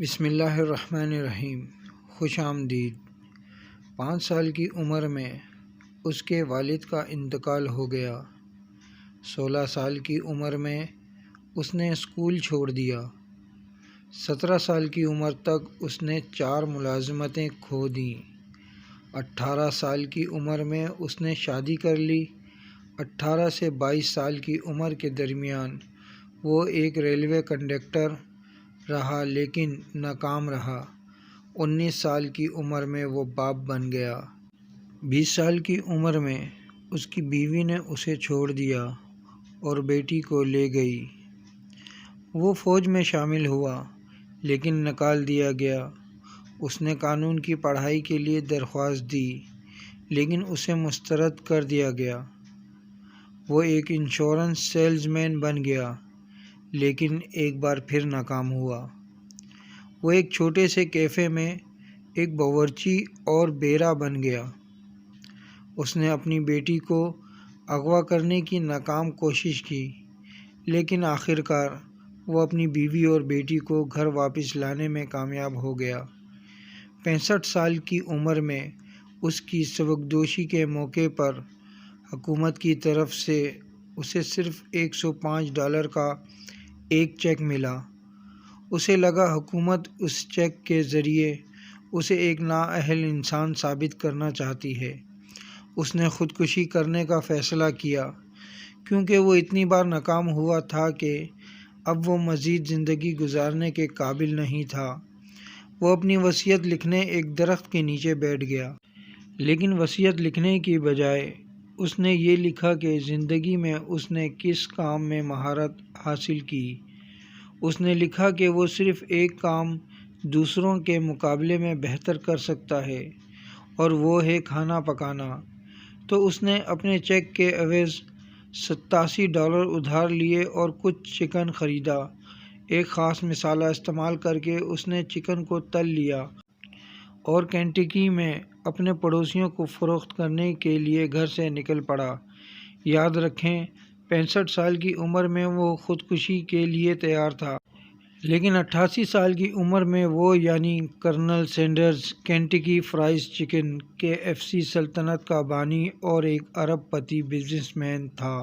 بسم اللہ الرحمن الرحیم۔ خوش آمدید۔ 5 سال کی عمر میں اس کے والد کا انتقال ہو گیا۔ 16 سال کی عمر میں اس نے اسکول چھوڑ دیا۔ 17 سال کی عمر تک اس نے 4 ملازمتیں کھو دیں۔ 18 سال کی عمر میں اس نے شادی کر لی۔ 18 سے 22 سال کی عمر کے درمیان وہ ایک ریلوے کنڈکٹر رہا لیکن ناکام رہا۔ 19 سال کی عمر میں وہ باپ بن گیا۔ 20 سال کی عمر میں اس کی بیوی نے اسے چھوڑ دیا اور بیٹی کو لے گئی۔ وہ فوج میں شامل ہوا لیکن نکال دیا گیا۔ اس نے قانون کی پڑھائی کے لیے درخواست دی لیکن اسے مسترد کر دیا گیا۔ وہ ایک انشورنس سیلز مین بن گیا لیکن ایک بار پھر ناکام ہوا۔ وہ ایک چھوٹے سے کیفے میں ایک باورچی اور بیرا بن گیا۔ اس نے اپنی بیٹی کو اغوا کرنے کی ناکام کوشش کی لیکن آخر کار وہ اپنی بیوی اور بیٹی کو گھر واپس لانے میں کامیاب ہو گیا۔ 65 سال کی عمر میں اس کی سبکدوشی کے موقع پر حکومت کی طرف سے اسے صرف $105 کا ایک چیک ملا۔ اسے لگا حکومت اس چیک کے ذریعے اسے ایک نااہل انسان ثابت کرنا چاہتی ہے۔ اس نے خودکشی کرنے کا فیصلہ کیا کیونکہ وہ اتنی بار ناکام ہوا تھا کہ اب وہ مزید زندگی گزارنے کے قابل نہیں تھا۔ وہ اپنی وصیت لکھنے ایک درخت کے نیچے بیٹھ گیا۔ لیکن وصیت لکھنے کی بجائے اس نے یہ لکھا کہ زندگی میں اس نے کس کام میں مہارت حاصل کی۔ اس نے لکھا کہ وہ صرف ایک کام دوسروں کے مقابلے میں بہتر کر سکتا ہے اور وہ ہے کھانا پکانا۔ تو اس نے اپنے چیک کے عوض $87 ادھار لیے اور کچھ چکن خریدا۔ ایک خاص مسالہ استعمال کر کے اس نے چکن کو تل لیا اور کینٹکی میں اپنے پڑوسیوں کو فروخت کرنے کے لیے گھر سے نکل پڑا۔ یاد رکھیں، 65 سال کی عمر میں وہ خودکشی کے لیے تیار تھا۔ لیکن 88 سال کی عمر میں وہ یعنی colonel Sanders Kentucky fried chicken KFC سلطنت کا بانی اور ایک ارب پتی بزنس مین تھا۔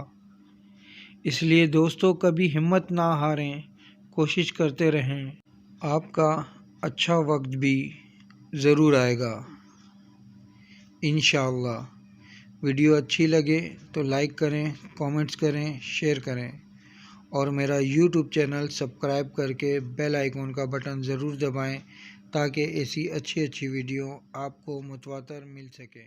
اس لیے دوستو، کبھی ہمت نہ ہاریں، کوشش کرتے رہیں۔ آپ کا اچھا وقت بھی ضرور آئے گا انشاءاللہ۔ ویڈیو اچھی لگے تو لائک کریں، کامنٹس کریں، شیئر کریں اور میرا YouTube چینل سبسکرائب کر کے بیل آئیکن کا بٹن ضرور دبائیں تاکہ ایسی اچھی ویڈیو آپ کو متواتر مل سکے۔